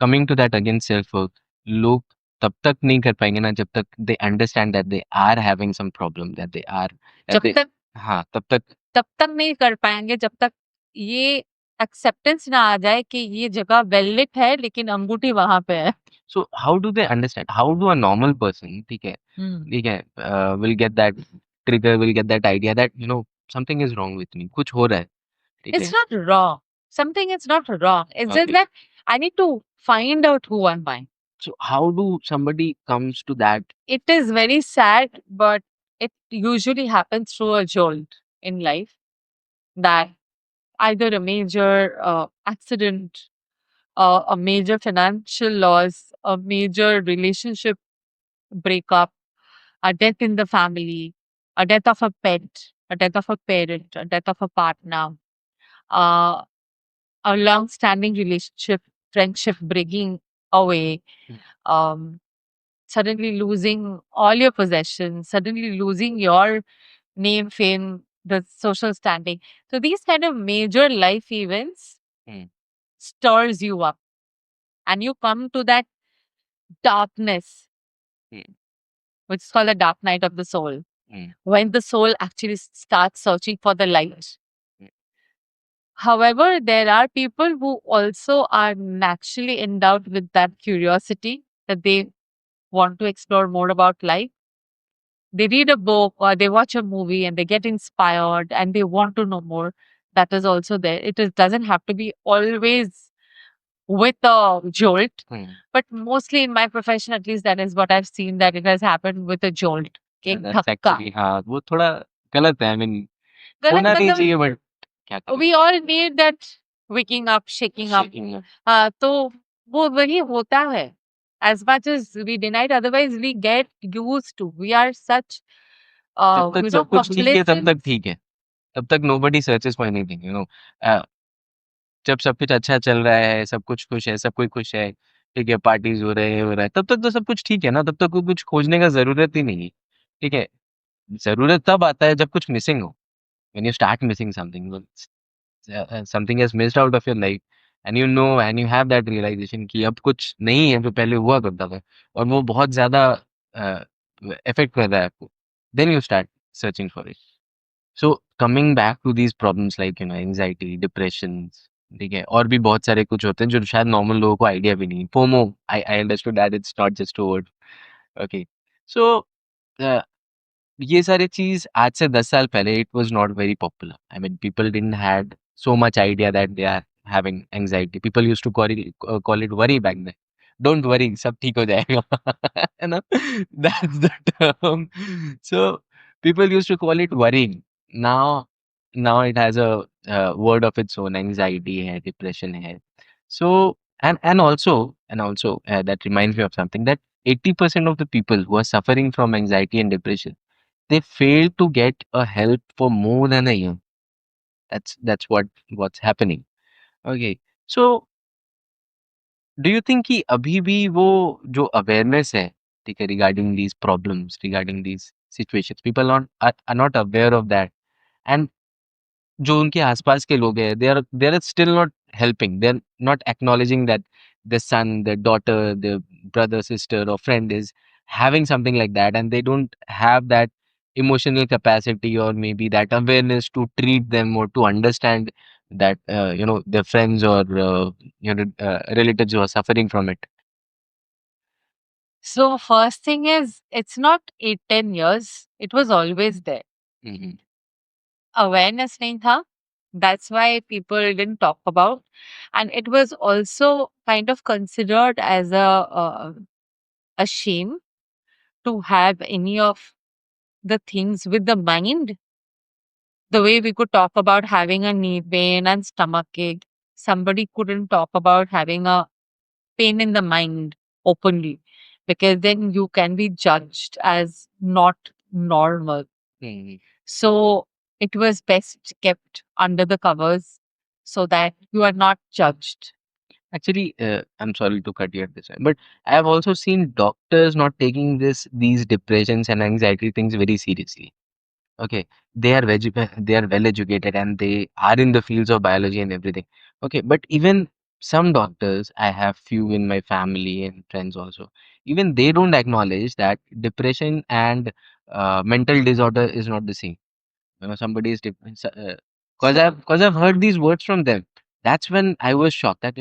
Coming to that again self work, लोग तब तक नहीं कर पाएंगे ना जब तक they understand that they are having some problem, that they are, that जब दे, तक हाँ तब तक नहीं कर पाएंगे जब तक ये एक्सेप्टेंस ना आ जाए कि ये जगह वेल लिट है लेकिन अंगूठी वहां पे है। So how do they understand, how do a normal person, ठीक है, ठीक है, will get that trigger, will get that idea that something is wrong with me, कुछ हो रहा है, ठीक It's है, not wrong. Something is not wrong. It's just okay, that I need to find out who am I. So how do somebody comes to that? It is very sad, but it usually happens through a jolt in life, that either a major accident, a major financial loss, a major relationship breakup, a death in the family, a death of a pet, a death of a parent, a death of a partner, uh, a long-standing relationship, friendship breaking away, Hmm. um, suddenly losing all your possessions, suddenly losing your name, fame, the social standing. So these kind of major life events Hmm. stirs you up, and you come to that darkness, Hmm. which is called the dark night of the soul, Hmm. when the soul actually starts searching for the light. Hmm. However, there are people who also are naturally endowed with that curiosity, that they want to explore more about life. They read a book or they watch a movie and they get inspired and they want to know more. That is also there. Doesn't have to be always with a jolt, Hmm. but mostly in my profession, at least that is what I've seen, that it has happened with a jolt. कि एक that's धक्का। Actually, हाँ, वो थोड़ा गलत है, I mean गलत होना नहीं मतलब चाहिए, बट क्या करें, we all need that waking up, shaking up. Shaking. तो वो वही होता है. As much as we deny it, otherwise we get used to. We are such, जब तक सब कुछ ठीक है तब तक complacent. ठीक है, तब तक nobody searches for anything, जब सब कुछ अच्छा चल रहा है, सब कुछ खुश है, सब कोई खुश है, ठीक है, पार्टीज़ हो रहा है, तब तक तो सब कुछ ठीक है ना, तब तक कोई कुछ खोजने का ज़रूरत ही नहीं है, ठीक है? ज़रूरत तब आता है जब कुछ मिसिंग हो, when you start missing something, something has missed out of your life and and you have that realization कि अब कुछ नहीं है जो पहले हुआ करता था और वो बहुत ज़्यादा इफ़ेक्ट कर रहा है आपको, then you start searching for it. So coming back to these problems like anxiety, depression, ठीक है, और भी बहुत सारे कुछ होते हैं जो शायद नॉर्मल लोगों को आइडिया भी नहीं। FOMO, I understood that it's not just a word. Okay, so ये सारी चीज आज से 10 साल पहले it was not very popular, I mean people didn't had so much idea that they are having anxiety, people used to call it worry back then, don't worry सब ठीक हो जाएगा, है ना, that's the term. So people used to call it worrying. Now, now it has a word of its own. Anxiety hai, depression hai. So, and also that reminds me of something, that 80% of the people who are suffering from anxiety and depression, they fail to get a help for more than a year. That's what's happening. Okay. So, do you think कि अभी भी वो जो awareness है, ठीक है, regarding these problems, regarding these situations, people are not aware of that, and जो उनके आसपास के लोग हैं, they are still not helping, they are not acknowledging that their son, their daughter, their brother, sister or friend is having something like that, and they don't have that emotional capacity or maybe that awareness to treat them or to understand that their friends or relatives who are suffering from it. So first thing is, it's not 8, 10 years. It was always there. Mhm. Awareness nahi tha. That's why people didn't talk about, and it was also kind of considered as a shame to have any of the things with the mind. The way we could talk about having a knee pain and stomach ache, somebody couldn't talk about having a pain in the mind openly, because then you can be judged as not normal. Mhm. So it was best kept under the covers so that you are not judged. Actually, I'm sorry to cut you at this time, but I have also seen doctors not taking these depressions and anxiety things very seriously. Okay, they are well educated and they are in the fields of biology and everything. Okay, but even some doctors, I have few in my family and friends also, even they don't acknowledge that depression and mental disorder is not the same. You know, somebody is different. Because I've heard these words from them. That's when I was shocked that,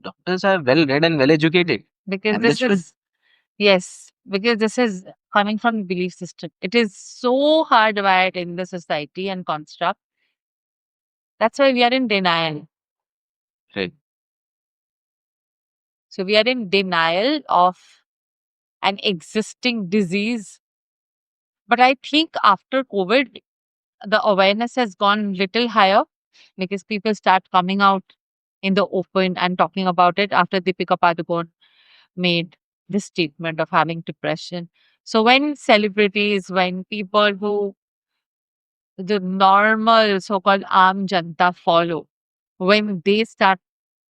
doctors are well read and well educated. Because And this this should. is, yes, because this is coming from the belief system. It is so hardwired in the society and construct. That's why we are in denial. Right. So we are in denial of an existing disease. But I think after COVID, the awareness has gone little higher because people start coming out in the open and talking about it after Deepika Padukone made this statement of having depression. So when celebrities, when people who the normal so-called Aam Janta follow, when they start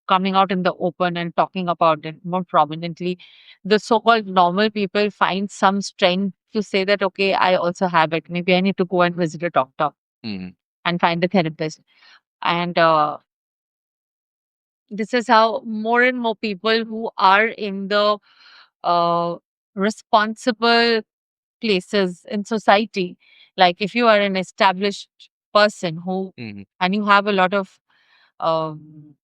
coming out in the open and talking about it more prominently, the so-called normal people find some strength to say that, okay, I also have it. Maybe I need to go and visit a doctor Mhm. and find a therapist. And this is how more and more people who are in the uh, responsible places in society, like if you are an established person who Mhm. and you have a lot of um,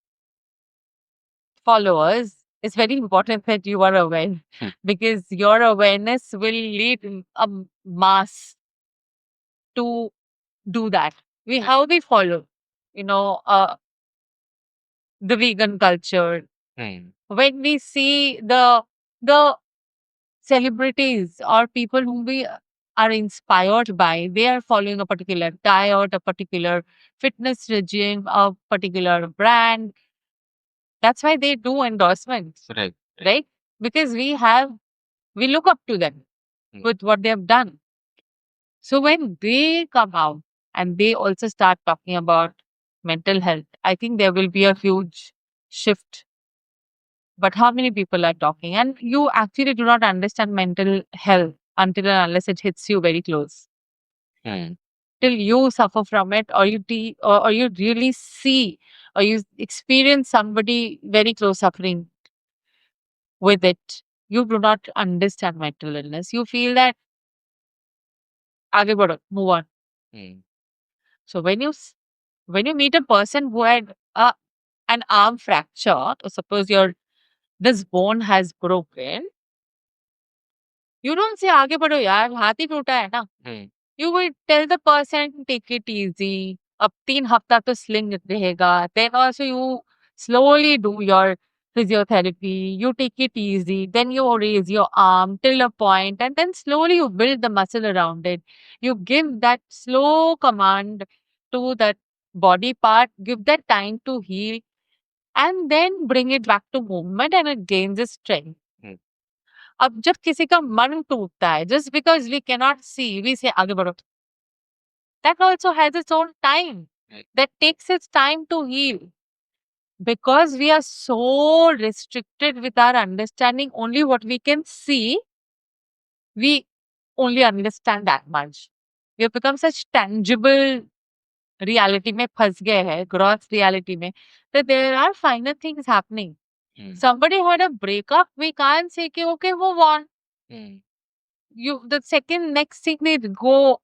followers, it's very important that you are aware Hmm. because your awareness will lead a mass to do that. We Right. how we follow, you know, the vegan culture. Mhm. When we see the celebrities or people whom we are inspired by, they are following a particular diet, a particular fitness regime, a particular brand. That's why they do endorsements, Right. Right. right? Because we look up to them Mm. with what they have done. So when they come out and they also start talking about mental health, I think there will be a huge shift. But how many people are talking? And you actually do not understand mental health until and unless it hits you very close. Mhm. Till you suffer from it, or or you really see, or you experience somebody very close suffering with it, you do not understand mental illness. You feel that आगे बढ़ो, move on. Mhm. So when you meet a person who had an arm fracture, or suppose your this bone has broken, you don't say आगे बढ़ो यार, हाथ ही टूटा है ना. Mhm. You will tell the person take it easy. अब 3 हफ्ता तो sling रहेगा. Then also you slowly do your physiotherapy. You take it easy. Then you raise your arm till a point and then slowly you build the muscle around it. You give that slow command to that body part, give that time to heal and then bring it back to movement and it gains its strength. Mhm. अब जब किसी का मन टूटता है, just because we cannot see, we say आगे बढ़ो. That also has its own time. Right. That takes its time to heal. Because we are so restricted with our understanding only what we can see, we only understand that much. We have become such tangible reality में फंस गए हैं, gross reality में, that there are finer things happening. Mhm. Somebody had a breakup, we can't say कि okay, move on. Mhm. The second next thing they go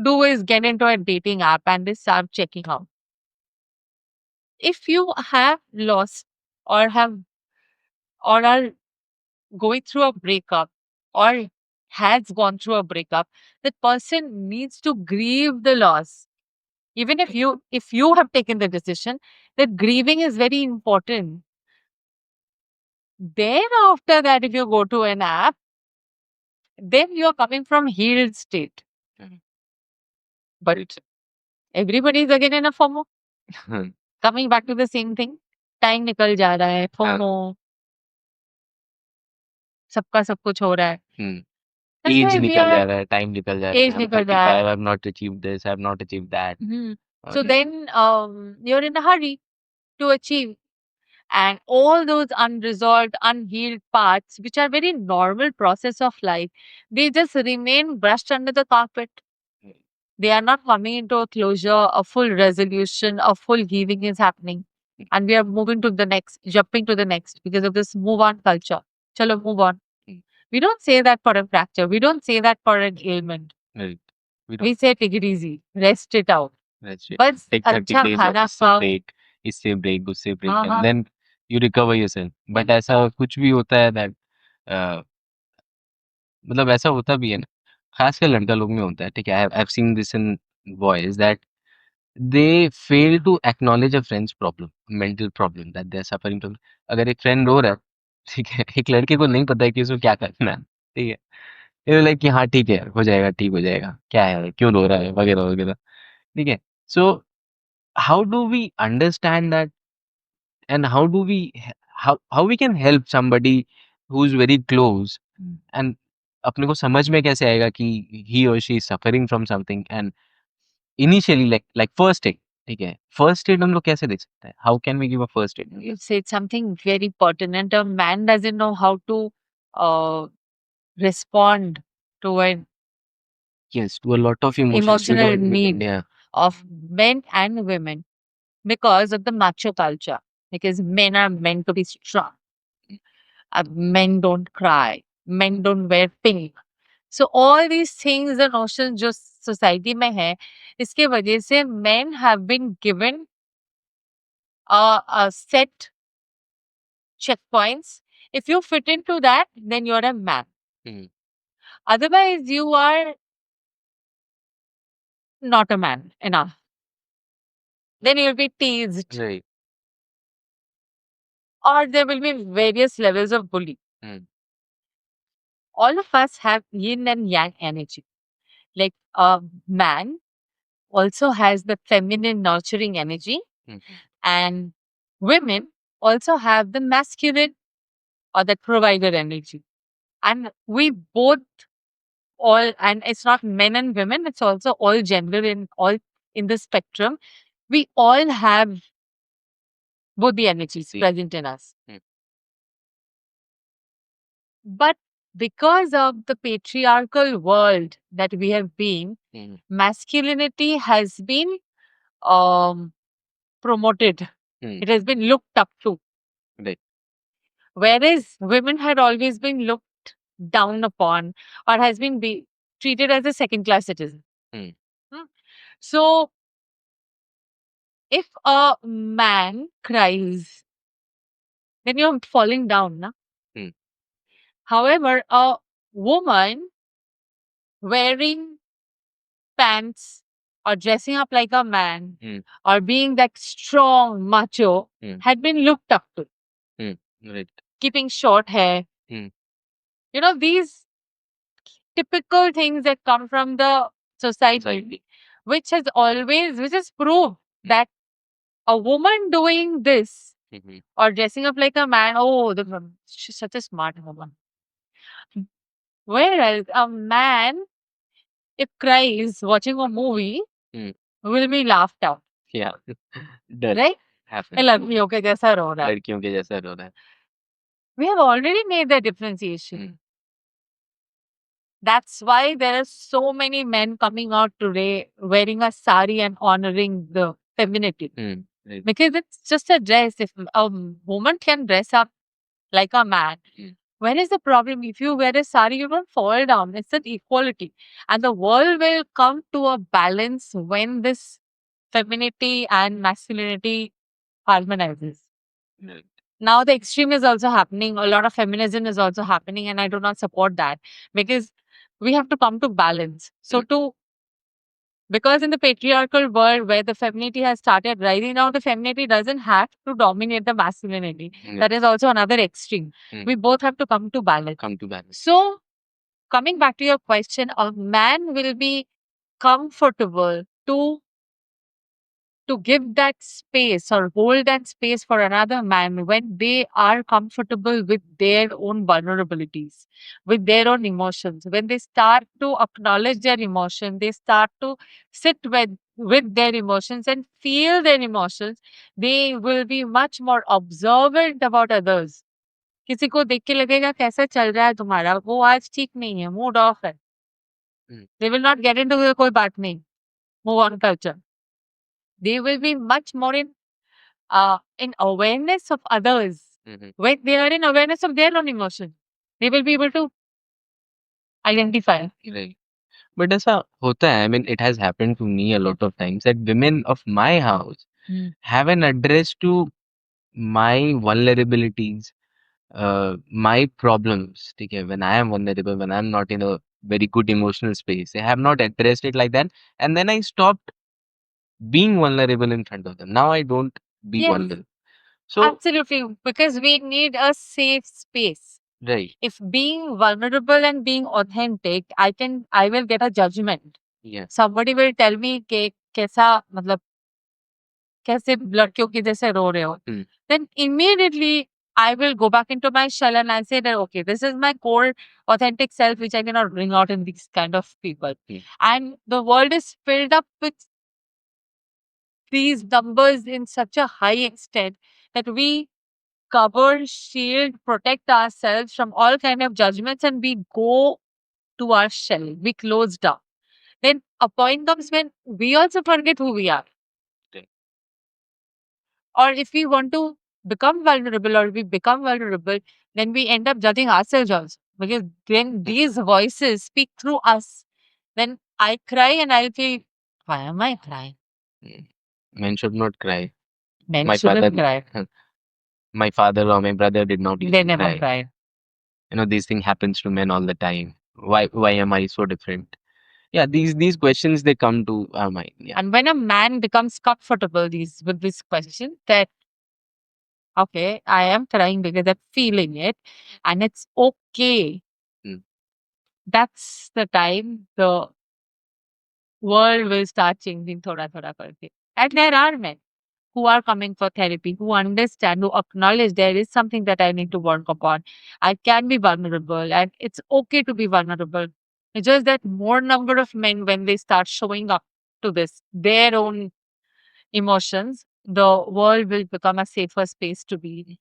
do is get into a dating app and they start checking out. If you have lost or have or are going through a breakup or has gone through a breakup, that person needs to grieve the loss. Even if you have taken the decision, that grieving is very important. Then after that, if you go to an app, then you are coming from healed state. Mhm. But everybody is again in a FOMO. Mhm. Coming back to the same thing. Time निकल जा रहा है, हाँ. FOMO, सबका सब कुछ हो रहा है. हुँ. That's ऐज why we निकल जा are रहा है, टाइम निकल जा रहा है. age I'm निकल रहा 35, है. I have not achieved this, I have not achieved that. So और then you're in a hurry to achieve. And all those unresolved, unhealed parts, which are very normal process of life, they just remain brushed under the carpet. They are not coming into a closure, a full resolution, a full healing is happening. and we are moving to the next, jumping to the next because of this move on culture. Chalo, move on. Mm. We don't say that for a fracture. We don't say that for an ailment. Right. We We don't. say take it easy, rest it out. That's it. बस Take 30 अच्छा days खाना इससे खाओ. break, इससे break, उससे break, हाँ and हाँ. then you recover yourself. But ऐसा कुछ भी होता है that मतलब ऐसा होता भी है ना, खासकर लड़का लोग में होता है, ठीक है? I've seen this in boys that they fail to acknowledge a friend's problem, mental problem that they are suffering from. अगर एक फ्रेंड रो रहा है, ठीक है? एक लड़के को नहीं पता है कि उसको क्या करना है, ठीक है? ये लाइक कि हाँ ठीक है, हो जाएगा, ठीक हो जाएगा, क्या है, क्यों रो रहा है, वगैरह वगैरह, ठीक है? So how do we understand that and how do we how we can help somebody who's very close and अपने को समझ में कैसे आएगा कि he or she is suffering from something and initially like first aid, ठीक है, first aid हम लोग कैसे दे सकते हैं, how can we give a first aid? You said something very pertinent. A man doesn't know how to uh, respond to an Yes, to a lot of emotions we emotional don't need yeah. of men and women because of the macho culture. Because men are meant to be strong. Men don't cry. Men don't wear pink. So all these things, the notions जो society में है, इसके वजह से men have been given a set checkpoints. If you fit into that, then you're a man. Mhm. Otherwise, you are not a man enough. Then you'll be teased, Right. or there will be various levels of bully. Mm. All of us have yin and yang energy. Like a man also has the feminine nurturing energy, Mm. and women also have the masculine or that provider energy. And we both all, and it's not men and women, it's also all gender in all in the spectrum. We all have both the energies See. present in us. Mm. But because of the patriarchal world that we have been, Mm. masculinity has been um, promoted. Mm. It has been looked up to. Right. Whereas women had always been looked down upon or has been treated as a second class citizen. Mm. Hmm. So if a man cries, then you're falling down. Na? Mm. However, a woman wearing pants or dressing up like a man Mm. or being that strong macho Mm. had been looked up to. Mm. Right. Keeping short hair. Mm. You know, these typical things that come from the society, which has proved that a woman doing this Mhm. or dressing up like a man, oh, she's such a smart woman. Whereas a man, if cries watching a movie, Mm. will be laughed out, Yeah. डर right? happen. लड़कियों के जैसा रो रहा है. लड़कियों के जैसा रो रहा है. We have already made that differentiation. Mm. That's why there are so many men coming out today wearing a sari and honoring the femininity. Mm. Right. Because it's just a dress. If a woman can dress up like a man, Mm. where is the problem? If you wear a sari, you don't fall down. It's an equality. And the world will come to a balance when this femininity and masculinity harmonizes. Right. Now the extreme is also happening. A lot of feminism is also happening, and I do not support that because we have to come to balance. So to because in the patriarchal world where the femininity has started rising now, the femininity doesn't have to dominate the masculinity. Yeah. That is also another extreme. We both have to come to balance. Come to balance. So coming back to your question, a man will be comfortable to give that space or hold that space for another man when they are comfortable with their own vulnerabilities, with their own emotions. When they start to acknowledge their emotion, they start to sit with their emotions and feel their emotions, they will be much more observant about others. किसी को देख के लगेगा कैसा चल रहा है तुम्हारा, वो आज ठीक नहीं है, मूड ऑफ है. They will not get into कोई बात नहीं, move on culture. They will be much more in in awareness of others. Mhm. When they are in awareness of their own emotion, they will be able to identify. Right. But ऐसा होता है, I mean, it has happened to me a lot of times that women of my house Mm. have an address to my vulnerabilities, my problems. ठीक है, when I am vulnerable, when I'm not in a very good emotional space, they have not addressed it like that, and then I stopped being vulnerable in front of them. Now I don't be Yes, vulnerable. So absolutely. Because we need a safe space. right, If being vulnerable and being authentic, I will get a judgment. yeah, Somebody will tell me कि कैसा मतलब कैसे लड़कियों की जैसे रो रहे हो. mm, Then immediately I will go back into my shell and I say that okay, this is my core authentic self which I cannot bring out in these kind of people. mm, And the world is filled up with these numbers in such a high extent that we cover, shield, protect ourselves from all kind of judgments and we go to our shell. We close down. Then a point comes when we also forget who we are. right, Or if we want to become vulnerable or we become vulnerable, then we end up judging ourselves also. Because then mm, these voices speak through us. Then I cry and I'll feel, why am I crying? mm. Men should not cry. Men My father, shouldn't cry. my father or my brother did not They used to never cry. cry. You know, these thing happens to men all the time. Why am I so different? Yeah, these questions they come to our mind. Yeah. And when a man becomes comfortable with this question, that okay, I am crying because I'm feeling it and it's okay. Mm, That's the time the world will start changing thoda thoda karke. And there are men who are coming for therapy, who understand, who acknowledge there is something that I need to work upon. I can be vulnerable and it's okay to be vulnerable. It's just that more number of men, when they start showing up to this, their own emotions, the world will become a safer space to be.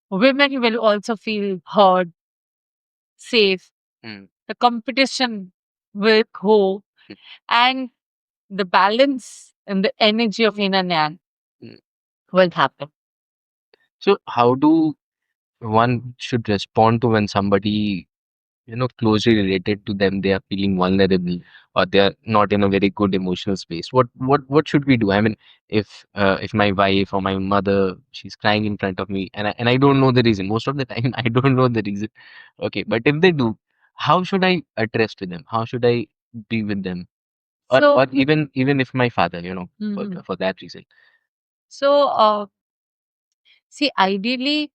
Women will also feel heard, safe. mm, The competition will go mm, and the balance and the energy of yin and yang mm. will happen. So how do one should respond to when somebody, you know, closely related to them, they are feeling vulnerable or they are not in a very good emotional space? What should we do? I mean, if my wife or my mother, she's crying in front of me and I don't know the reason. Most of the time I don't know the reason. Okay, but if they do, how should I address to them? How should I be with them? Or So, even if my father, you know, mhm. for that reason. So, see, ideally,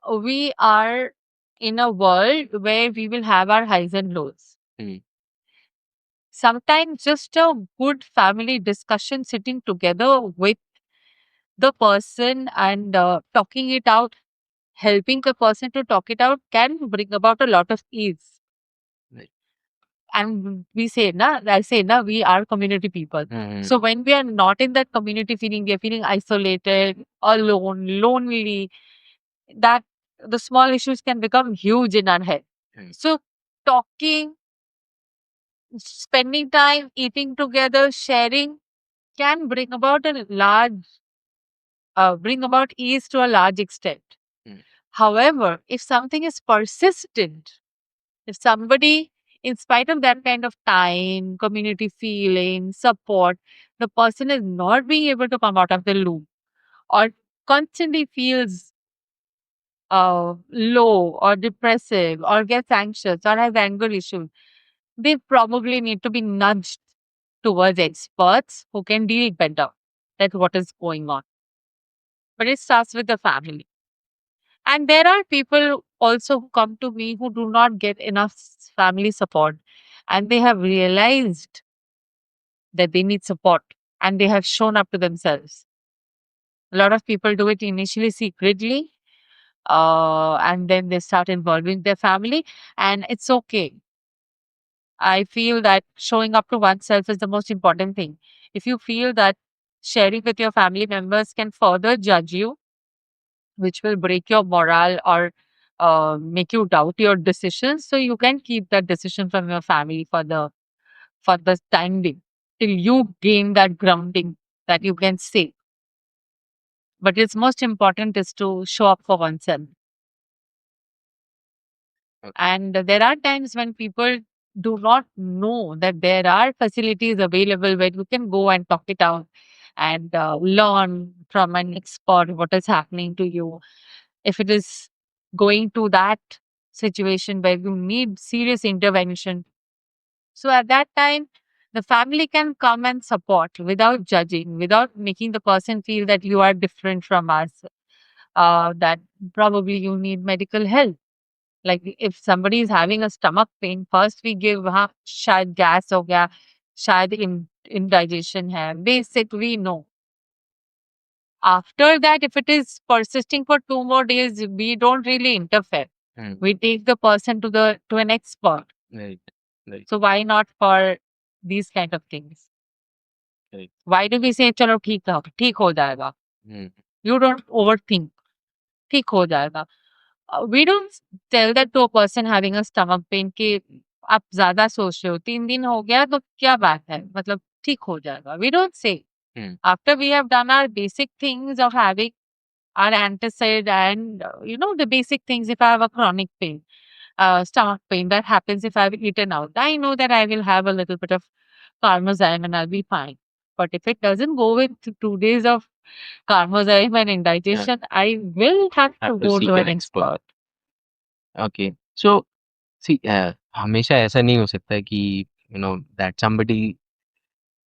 we are in a world where we will have our highs and lows. Mm, Sometimes just a good family discussion, sitting together with the person and talking it out, helping the person to talk it out can bring about a lot of ease. right. And we say, na, I say, na, we are community people. Mm, So when we are not in that community feeling, we are feeling isolated, alone, lonely, that the small issues can become huge in our head. mm, So talking, spending time, eating together, sharing can bring about ease to a large extent. mm, However, if something is persistent, if somebody, in spite of that kind of time, community feeling, support, the person is not being able to come out of the loop or constantly feels low or depressive or gets anxious or has anger issues, they probably need to be nudged towards experts who can deal better at what is going on. But it starts with the family. And there are people also who come to me who do not get enough family support and they have realized that they need support and they have shown up to themselves. A lot of people do it initially secretly and then they start involving their family, and it's okay. I feel that showing up to oneself is the most important thing. If you feel that sharing with your family members can further judge you, which will break your morale or make you doubt your decisions, so you can keep that decision from your family for the time being till you gain that grounding that you can say. But it's most important is to show up for oneself. Okay. And there are times when people do not know that there are facilities available where you can go and talk it out and learn from an expert what is happening to you. If it is going to that situation where you need serious intervention, so at that time, the family can come and support without judging, without making the person feel that you are different from us, that probably you need medical help. Like if somebody is having a stomach pain, first we give हाँ शायद gas हो गया, शायद indigestion है, basic we know. After that, if it is persisting for 2 more days, we don't really interfere. We take the person to an expert. Right. Right. So why not for these kind of things? Right. Why do we say चलो ठीक हो जाएगा? You don't overthink. ठीक हो जाएगा. We don't tell that to a person having a stomach pain कि आप ज़्यादा सोच रहे हो, 3 दिन हो गया तो क्या बात है? मतलब ठीक हो जाएगा. We don't say. After we have done our basic things of having our antacid and the basic things, if I have a chronic pain, stomach pain that happens if I've eaten out, I know that I will have a little bit of Karmozyme and I'll be fine. But if it doesn't go with 2 days of Karmozyme and indigestion, I will have to Have to go seek to an an expert. expert. Okay. So, see, हमेशा ऐसा नहीं हो सकता है कि that somebody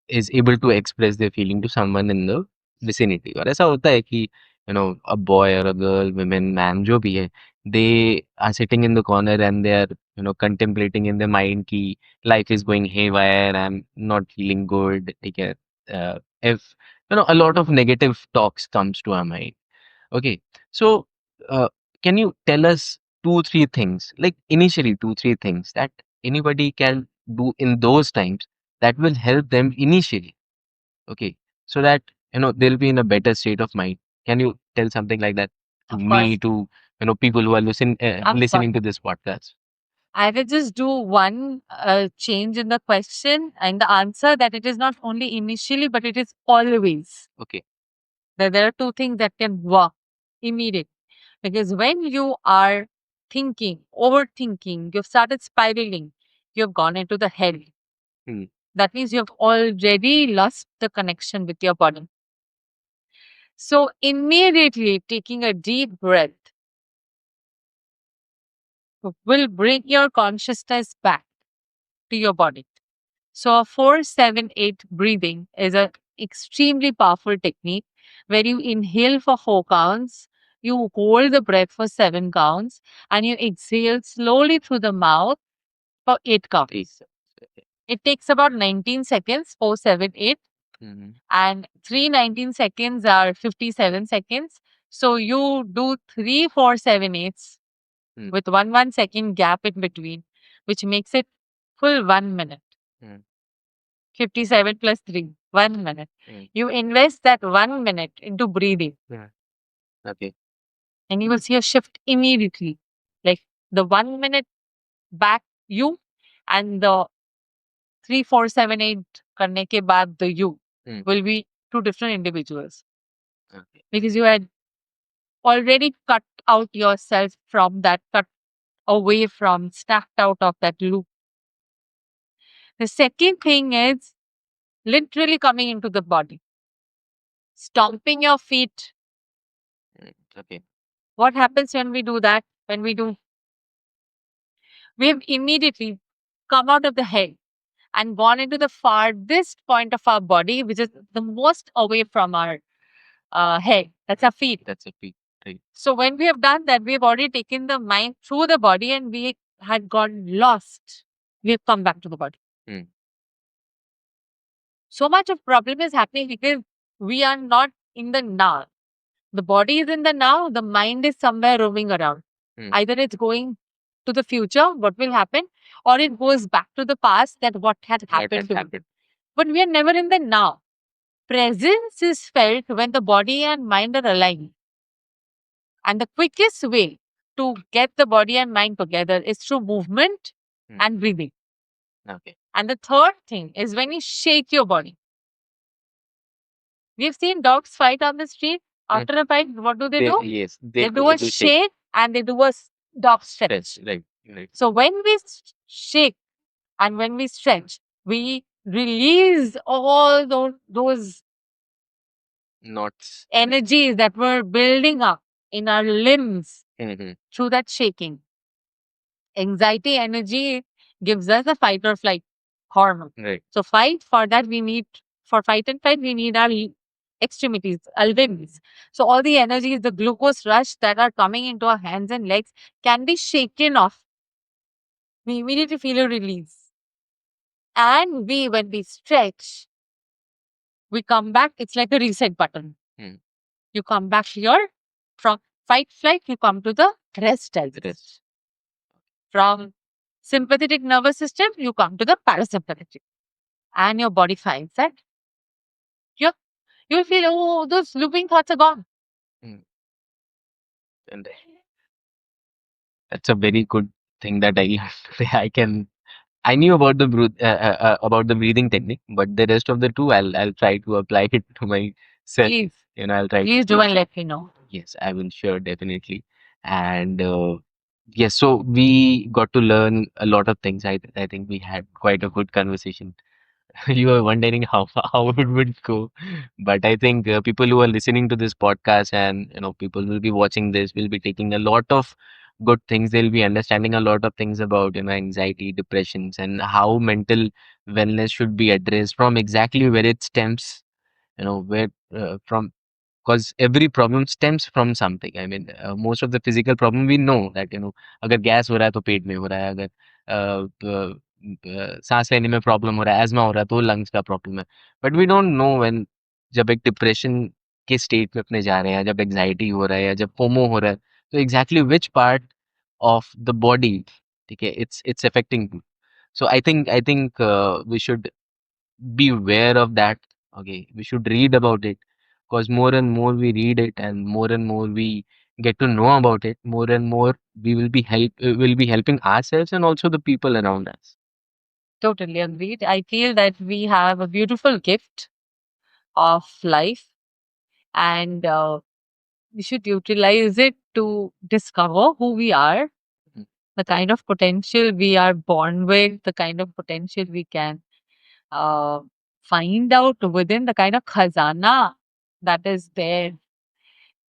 is able to express their feeling to someone in the vicinity. और ऐसा होता है कि a boy or a girl, women, man, जो भी है, they are sitting in the corner and they are contemplating in their mind कि life is going haywire, I'm not feeling good. ठीक है. If a lot of negative talks comes to our mind. Okay. So, uh, can you tell us 2, 3 things, like initially 2, 3 things that anybody can do in those times that will help them initially? Okay. So that, they'll be in a better state of mind. Can you tell something like that to Of me, course. to, people who are Of listening course. to this podcast? I will just do one change in the question and the answer, that it is not only initially, but it is always. Okay. That there are two things that can work immediately. Because when you are thinking, overthinking, you've started spiraling, you've gone into the hell. Hmm. That means you've already lost the connection with your body. So immediately taking a deep breath will bring your consciousness back to your body. So a 4-7-8 breathing is an extremely powerful technique where you inhale for 4 counts, you hold the breath for 7 counts, and you exhale slowly through the mouth for 8 counts. It takes about 19 seconds, 4-7-8, and 3 19 seconds are 57 seconds. So you do 3 4 7 8s with 1 1 second gap in between, which makes it full 1 minute. 57 plus 3, 1 minute. You invest that 1 minute into breathing. Okay. And you will see a shift immediately. Like the 1 minute back you and the 3 4 7 8 करने के बाद the you will be two different individuals. Okay. Because you had already cut out yourself from that, cut away from, snapped out of that loop. The second thing is literally coming into the body, stomping your feet. Okay. What happens when we do that? We have immediately come out of the head and gone into the farthest point of our body, which is the most away from our head. That's our feet. That's a feat. Right. So when we have done that, we have already taken the mind through the body and we had gone lost. We have come back to the body. So much of problem is happening because we are not in the now. The body is in the now, the mind is somewhere roaming around. Either it's going to the future, what will happen, or it goes back to the past, that what had happened to me. But we are never in the now. Presence is felt when the body and mind are aligned. And the quickest way to get the body and mind together is through movement and breathing. Okay. And the third thing is when you shake your body. We have seen dogs fight on the street. After a fight, what do they do? Yes, They do a shake and they do a dog stretch. Right, right. So when we shake and when we stretch, we release all those Knots. energies that were building up in our limbs Mhm. through that shaking. Anxiety energy gives us a fight or flight hormone. Right. So for fight and flight, we need our extremities, our limbs. So all the energies, the glucose rush that are coming into our hands and legs can be shaken off. We immediately feel a release. And when we stretch, we come back. It's like a reset button. Hmm. You come back here from fight flight. You come to the rest. Rest. From sympathetic nervous system, you come to the parasympathetic, and your body finds that you'll feel, oh, those looping thoughts are gone. Mm. And that's a very good thing that I I can. I knew about the about the breathing technique, but the rest of the two, I'll try to apply it to myself. Please, I'll try. please do and let me know. Yes, I will sure definitely. And yes, so we got to learn a lot of things. I think we had quite a good conversation. You were wondering how it would go, but I think people who are listening to this podcast and people will be watching this will be taking a lot of good things. They'll be understanding a lot of things about anxiety, depressions, and how mental wellness should be addressed from exactly where it stems. Where from because every problem stems from something. I mean, most of the physical problem we know that अगर gas हो रहा है तो पेट में हो रहा है, अगर सांस लेने में प्रॉब्लम हो रहा है, एस्मा हो रहा है तो लंग्स का प्रॉब्लम है. But we don't know when जब एक डिप्रेशन के स्टेट में अपने जा रहे हैं, जब एंजाइटी हो रहा है या जब फोमो हो रहा है, तो exactly which part of the body, ठीक है, it's affecting you. So I think we should be aware of that. Okay, we should read about it because more and more we read it and more we get to know about it, more and more we will be helping ourselves and also the people around us. Totally agreed. I feel that we have a beautiful gift of life, and we should utilize it to discover who we are, Mm. the kind of potential we are born with, the kind of potential we can uh, find out within, the kind of khazana that is there.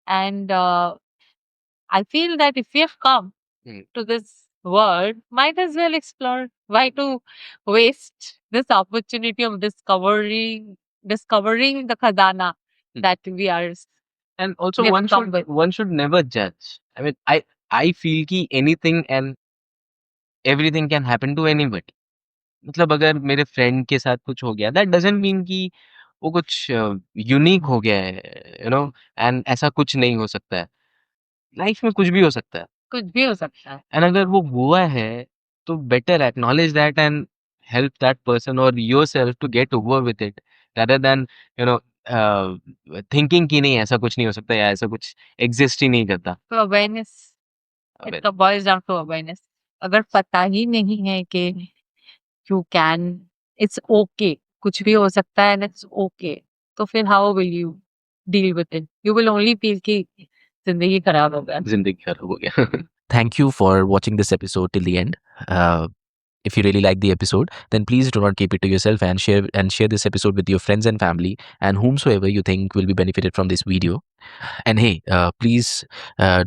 And I feel that if we have come Mm. to this world, might as well explore. Why to waste this opportunity of discovering the khazana Mm. that we are And also we have come with. one should never judge. I mean, I feel कि anything and everything can happen to anybody. मतलब अगर मेरे friend के साथ कुछ हो गया, that doesn't mean कि वो कुछ यूनिक हो गया है, एंड ऐसा कुछ नहीं हो सकता है. लाइफ में कुछ भी हो सकता है. कुछ भी हो सकता है. एंड अगर वो हुआ है तो better acknowledge that and help that person और yourself to get over with it rather than you know thinking कि नहीं ऐसा कुछ नहीं हो सकता या ऐसा कुछ एग्जिस्ट ही नहीं करता. तो अवेयरनेस, इट अबे, बॉयज डाउन टू अवेयरनेस. अगर पता ही नहीं है कि यू कैन, इट्स ओके, कुछ भी हो सकता है एंड इट्स ओके, तो फिर how will you deal with it? You will only feel कि जिंदगी खराब हो गया. जिंदगी खराब हो गया. Thank you for watching this episode till the end. If you really like the episode, then please do not keep it to yourself and share this episode with your friends and family and whomsoever you think will be benefited from this video. And hey, please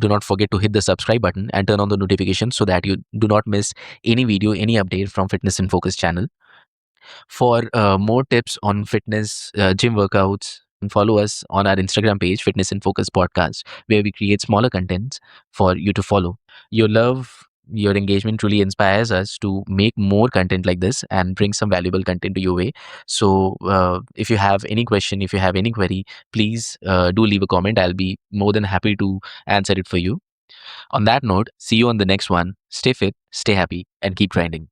do not forget to hit the subscribe button and turn on the notifications so that you do not miss any video, any update from Fitness in Focus channel. For more tips on fitness, gym workouts, and follow us on our Instagram page, Fitness in Focus Podcast, where we create smaller contents for you to follow. Your love, your engagement truly inspires us to make more content like this and bring some valuable content to your way. So, if you have any question, if you have any query, please do leave a comment. I'll be more than happy to answer it for you. On that note, see you on the next one. Stay fit, stay happy, and keep grinding.